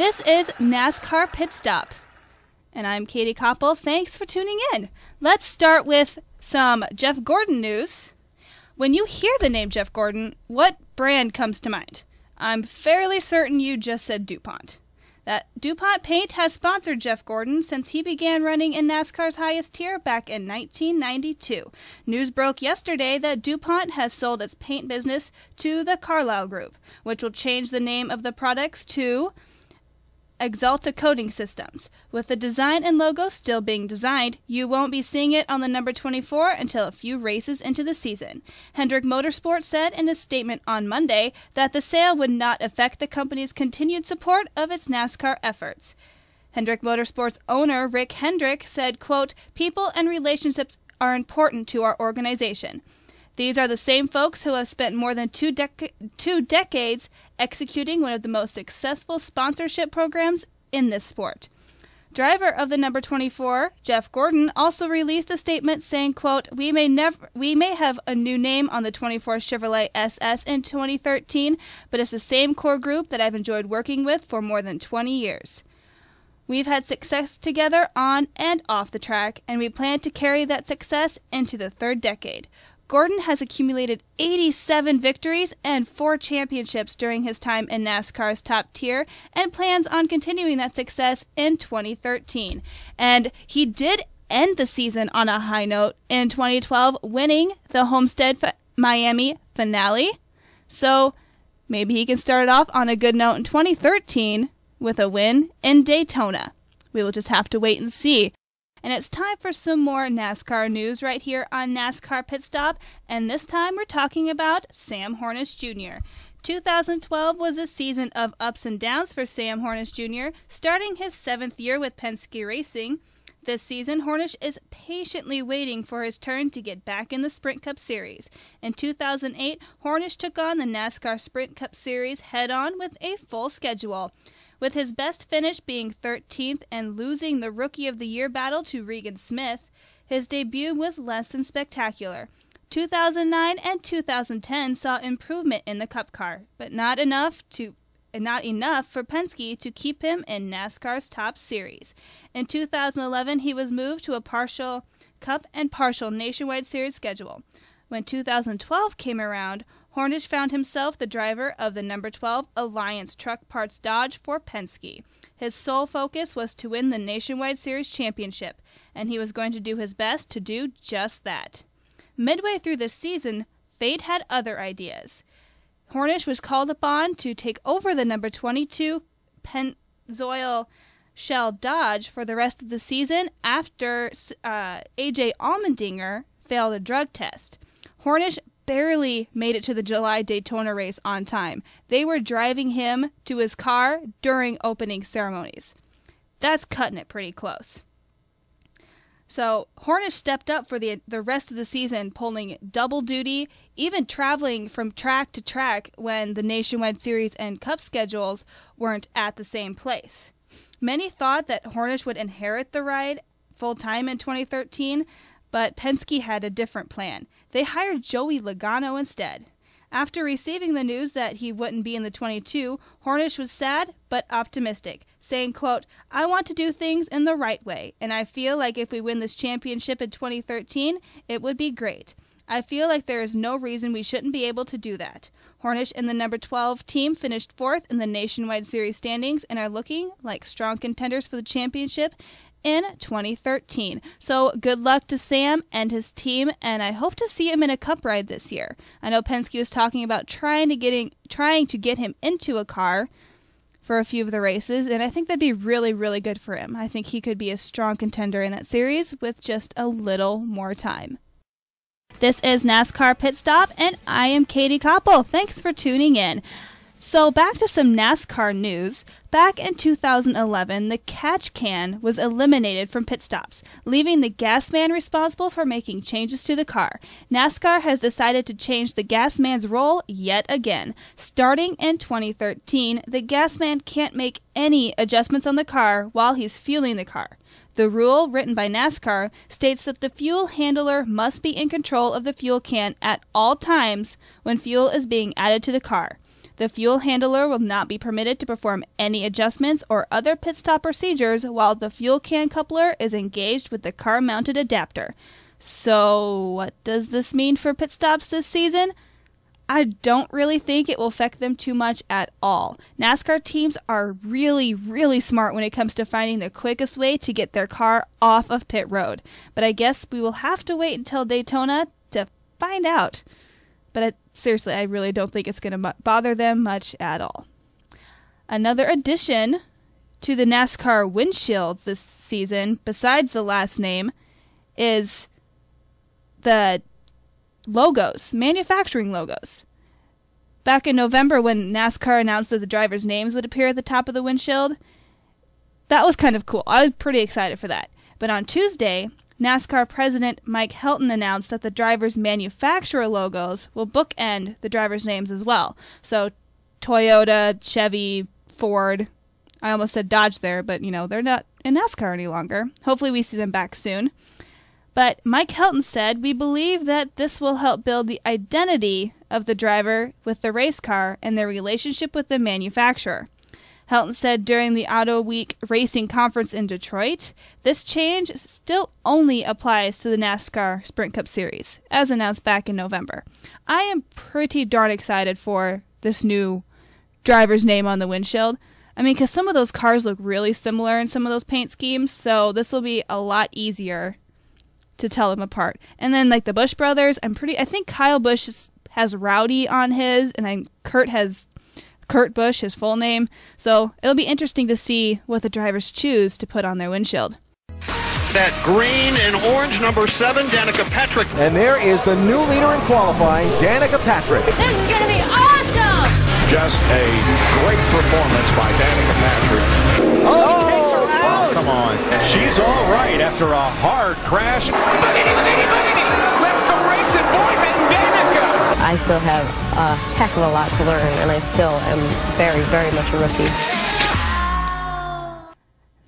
This is NASCAR Pit Stop, and I'm Katie Koppel. Thanks for tuning in. Let's start with some Jeff Gordon news. When you hear the name Jeff Gordon, what brand comes to mind? I'm fairly certain you just said DuPont. That DuPont paint has sponsored Jeff Gordon since he began running in NASCAR's highest tier back in 1992. News broke yesterday that DuPont has sold its paint business to the Carlyle Group, which will change the name of the products to Exalta Coating Systems. With the design and logo still being designed, you won't be seeing it on the number 24 until a few races into the season. Hendrick Motorsports said in a statement on Monday that the sale would not affect the company's continued support of its NASCAR efforts. Hendrick Motorsports owner Rick Hendrick said, quote, "People and relationships are important to our organization. These are the same folks who have spent more than two decades executing one of the most successful sponsorship programs in this sport." Driver of the number 24, Jeff Gordon, also released a statement saying, quote, we may have a new name on the 24 Chevrolet SS in 2013, but it's the same core group that I've enjoyed working with for more than 20 years. We've had success together on and off the track, and we plan to carry that success into the third decade. Gordon has accumulated 87 victories and 4 championships during his time in NASCAR's top tier and plans on continuing that success in 2013. And he did end the season on a high note in 2012, winning the Homestead Miami finale. So maybe he can start it off on a good note in 2013 with a win in Daytona. We will just have to wait and see. And it's time for some more NASCAR news right here on NASCAR Pit Stop, and this time we're talking about Sam Hornish Jr. 2012 was a season of ups and downs for Sam Hornish Jr., starting his 7th year with Penske Racing. This season, Hornish is patiently waiting for his turn to get back in the Sprint Cup Series. In 2008, Hornish took on the NASCAR Sprint Cup Series head-on with a full schedule, with his best finish being 13th and losing the Rookie of the Year battle to Regan Smith. His debut was less than spectacular. 2009 and 2010 saw improvement in the Cup car, but not enough for Penske to keep him in NASCAR's top series. In 2011, he was moved to a partial Cup and partial Nationwide Series schedule. When 2012 came around, Hornish found himself the driver of the number 12 Alliance Truck Parts Dodge for Penske. His sole focus was to win the Nationwide Series championship, and he was going to do his best to do just that. Midway through this season, fate had other ideas. Hornish was called upon to take over the number 22 Pennzoil Shell Dodge for the rest of the season after A.J. Allmendinger failed a drug test. Hornish barely made it to the July Daytona race on time. They were driving him to his car during opening ceremonies. That's cutting it pretty close. So Hornish stepped up for the rest of the season, pulling double duty, even traveling from track to track when the Nationwide Series and Cup schedules weren't at the same place. Many thought that Hornish would inherit the ride full-time in 2013, but Penske had a different plan. They hired Joey Logano instead. After receiving the news that he wouldn't be in the 22, Hornish was sad but optimistic, saying, quote, I want to do things in the right way, and I feel like if we win this championship in 2013, it would be great. I feel like there is no reason we shouldn't be able to do that. Hornish and the number 12 team finished 4th in the Nationwide Series standings and are looking like strong contenders for the championship in 2013. So good luck to Sam and his team, and I hope to see him in a Cup ride this year. I know Penske was talking about trying to get him into a car for a few of the races, and I think that'd be really, really good for him. I think he could be a strong contender in that series with just a little more time. This is NASCAR Pit Stop, and I am Katie Koppel. Thanks for tuning in. So back to some NASCAR news. Back in 2011, the catch can was eliminated from pit stops, leaving the gas man responsible for making changes to the car. NASCAR has decided to change the gas man's role yet again. Starting in 2013, the gas man can't make any adjustments on the car while he's fueling the car. The rule, written by NASCAR, states that the fuel handler must be in control of the fuel can at all times when fuel is being added to the car. The fuel handler will not be permitted to perform any adjustments or other pit stop procedures while the fuel can coupler is engaged with the car-mounted adapter. So, what does this mean for pit stops this season? I don't really think it will affect them too much at all. NASCAR teams are really, really smart when it comes to finding the quickest way to get their car off of pit road. But I guess we will have to wait until Daytona to find out. But seriously, I really don't think it's going to bother them much at all. Another addition to the NASCAR windshields this season, besides the last name, is the logos, manufacturing logos. Back in November, when NASCAR announced that the drivers' names would appear at the top of the windshield, that was kind of cool. I was pretty excited for that. But on Tuesday, NASCAR President Mike Helton announced that the drivers' manufacturer logos will bookend the drivers' names as well. So Toyota, Chevy, Ford. I almost said Dodge there, but they're not in NASCAR any longer. Hopefully we see them back soon. But Mike Helton said, "We believe that this will help build the identity of the driver with the race car and their relationship with the manufacturer." Helton said during the Auto Week Racing Conference in Detroit, this change still only applies to the NASCAR Sprint Cup Series, as announced back in November. I am pretty darn excited for this new driver's name on the windshield. I mean, because some of those cars look really similar in some of those paint schemes, so this will be a lot easier to tell them apart. And then, like the Busch brothers, I think Kyle Busch has Rowdy on his, and Kurt has Kurt Busch, his full name. So it'll be interesting to see what the drivers choose to put on their windshield. That green and orange number 7, Danica Patrick. And there is the new leader in qualifying, Danica Patrick. This is going to be awesome! Just a great performance by Danica Patrick. Oh, takes her out. Come on. And she's all right after a hard crash. Boogity, boogity, boogity. Let's go racing, boys and Danica. I still have a heck of a lot to learn, and I still am very, very much a rookie.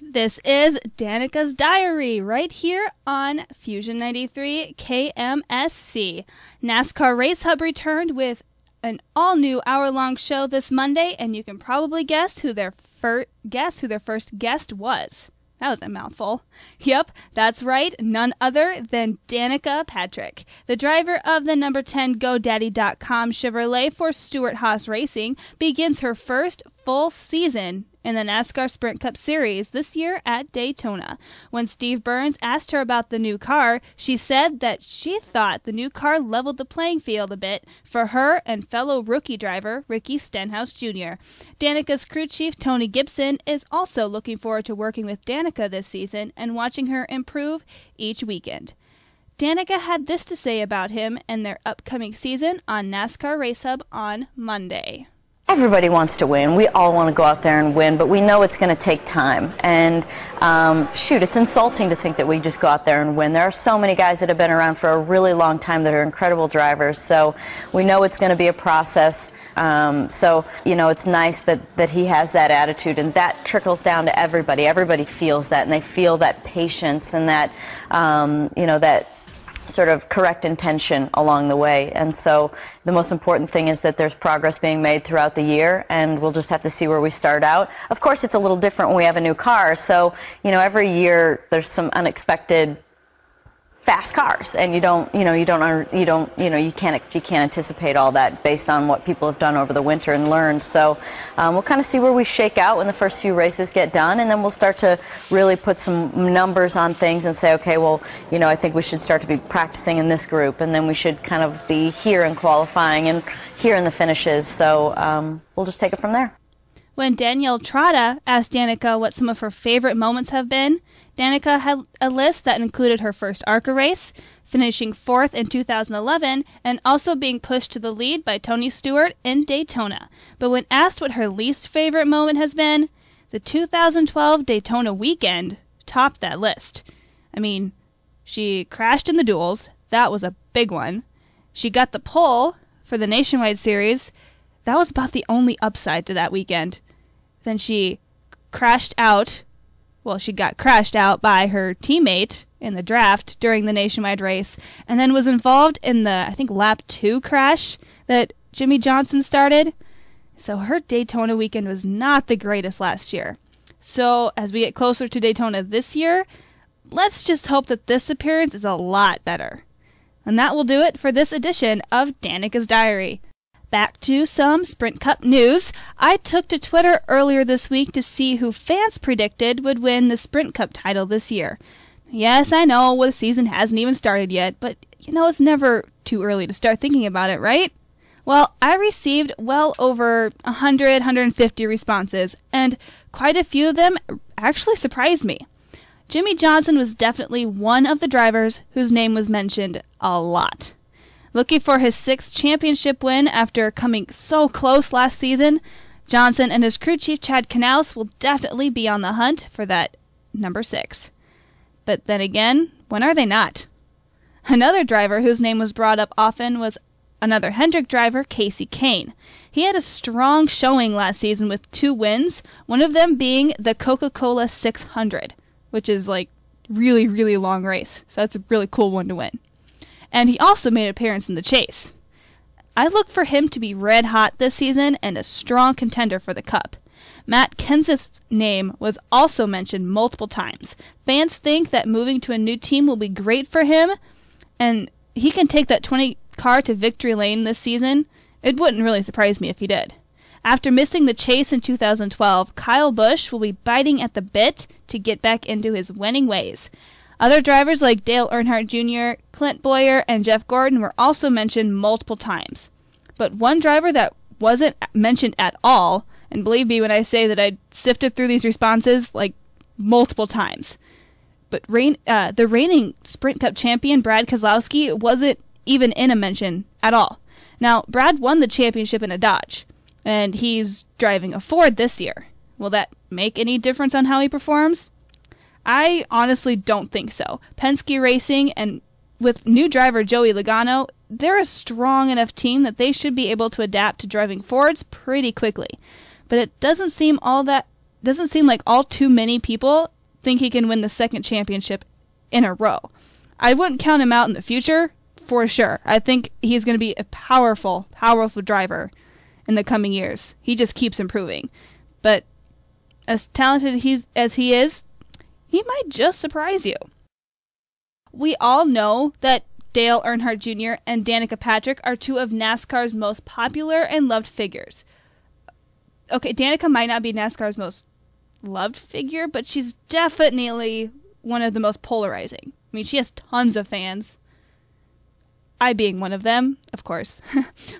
This is Danica's Diary right here on Fusion 93 KMSC. NASCAR Race Hub returned with an all-new hour-long show this Monday, and you can probably guess who their first guest was. That was a mouthful. Yep, that's right, none other than Danica Patrick. The driver of the number 10 GoDaddy.com Chevrolet for Stewart-Haas Racing begins her first full season in the NASCAR Sprint Cup Series this year at Daytona. When Steve Burns asked her about the new car, she said that she thought the new car leveled the playing field a bit for her and fellow rookie driver Ricky Stenhouse Jr. Danica's crew chief Tony Gibson is also looking forward to working with Danica this season and watching her improve each weekend. Danica had this to say about him and their upcoming season on NASCAR Race Hub on Monday. Everybody wants to win. We all want to go out there and win, but we know it's going to take time. And it's insulting to think that we just go out there and win. There are so many guys that have been around for a really long time that are incredible drivers. So we know it's going to be a process. It's nice that he has that attitude, and that trickles down to everybody. Everybody feels that, and they feel that patience and that, that sort of correct intention along the way. And so the most important thing is that there's progress being made throughout the year, and we'll just have to see where we start out. Of course, it's a little different when we have a new car. So, every year there's some unexpected fast cars, and you can't anticipate all that based on what people have done over the winter and learned. So we'll kind of see where we shake out when the first few races get done, and then we'll start to really put some numbers on things and say, okay, well, I think we should start to be practicing in this group, and then we should kind of be here in qualifying and here in the finishes. So we'll just take it from there. When Danielle Trotta asked Danica what some of her favorite moments have been, Danica had a list that included her first ARCA race, finishing 4th in 2011, and also being pushed to the lead by Tony Stewart in Daytona. But when asked what her least favorite moment has been, the 2012 Daytona weekend topped that list. I mean, she crashed in the duels. That was a big one. She got the pole for the Nationwide Series. That was about the only upside to that weekend. Then she crashed out. Well, she got crashed out by her teammate in the draft during the Nationwide race, and then was involved in the, lap 2 crash that Jimmy Johnson started. So her Daytona weekend was not the greatest last year. So as we get closer to Daytona this year, let's just hope that this appearance is a lot better. And that will do it for this edition of Danica's Diary. Back to some Sprint Cup news. I took to Twitter earlier this week to see who fans predicted would win the Sprint Cup title this year. Yes, I know the season hasn't even started yet, but it's never too early to start thinking about it, right? Well, I received well over 100, 150 responses, and quite a few of them actually surprised me. Jimmy Johnson was definitely one of the drivers whose name was mentioned a lot. Looking for his 6th championship win after coming so close last season, Johnson and his crew chief Chad Knaus will definitely be on the hunt for that number 6. But then again, when are they not? Another driver whose name was brought up often was another Hendrick driver, Casey Kane. He had a strong showing last season with 2 wins, one of them being the Coca-Cola 600, which is really, really long race. So that's a really cool one to win. And he also made an appearance in the chase. I look for him to be red hot this season and a strong contender for the Cup. Matt Kenseth's name was also mentioned multiple times. Fans think that moving to a new team will be great for him, and he can take that 20 car to victory lane this season. It wouldn't really surprise me if he did. After missing the chase in 2012, Kyle Busch will be biting at the bit to get back into his winning ways. Other drivers like Dale Earnhardt Jr., Clint Bowyer, and Jeff Gordon were also mentioned multiple times. But one driver that wasn't mentioned at all, and believe me when I say that I sifted through these responses multiple times, but the reigning Sprint Cup champion Brad Keselowski wasn't even in a mention at all. Now, Brad won the championship in a Dodge, and he's driving a Ford this year. Will that make any difference on how he performs? I honestly don't think so. Penske Racing, and with new driver Joey Logano, they're a strong enough team that they should be able to adapt to driving Fords pretty quickly. But it doesn't seem like all too many people think he can win the 2nd championship in a row. I wouldn't count him out in the future, for sure. I think he's going to be a powerful, powerful driver in the coming years. He just keeps improving. But as talented as he is, he might just surprise you. We all know that Dale Earnhardt Jr. and Danica Patrick are 2 of NASCAR's most popular and loved figures. Okay, Danica might not be NASCAR's most loved figure, but she's definitely one of the most polarizing. I mean, she has tons of fans. I being one of them, of course.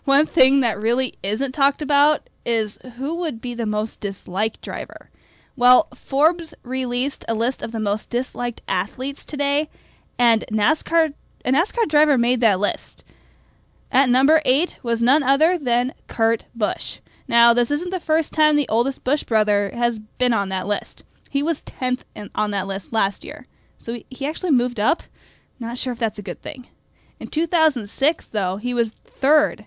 One thing that really isn't talked about is who would be the most disliked driver. Well, Forbes released a list of the most disliked athletes today, and a NASCAR driver made that list. At number 8 was none other than Kurt Busch. Now, this isn't the first time the oldest Busch brother has been on that list. He was 10th on that list last year, so he actually moved up. Not sure if that's a good thing. In 2006, though, he was 3rd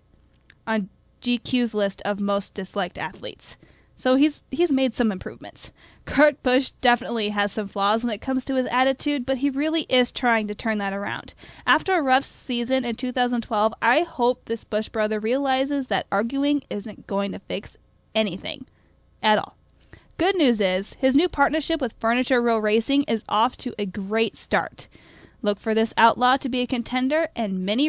on GQ's list of most disliked athletes. So he's made some improvements. Kurt Busch definitely has some flaws when it comes to his attitude, but he really is trying to turn that around. After a rough season in 2012, I hope this Busch brother realizes that arguing isn't going to fix anything at all. Good news is, his new partnership with Furniture Row Racing is off to a great start. Look for this outlaw to be a contender and many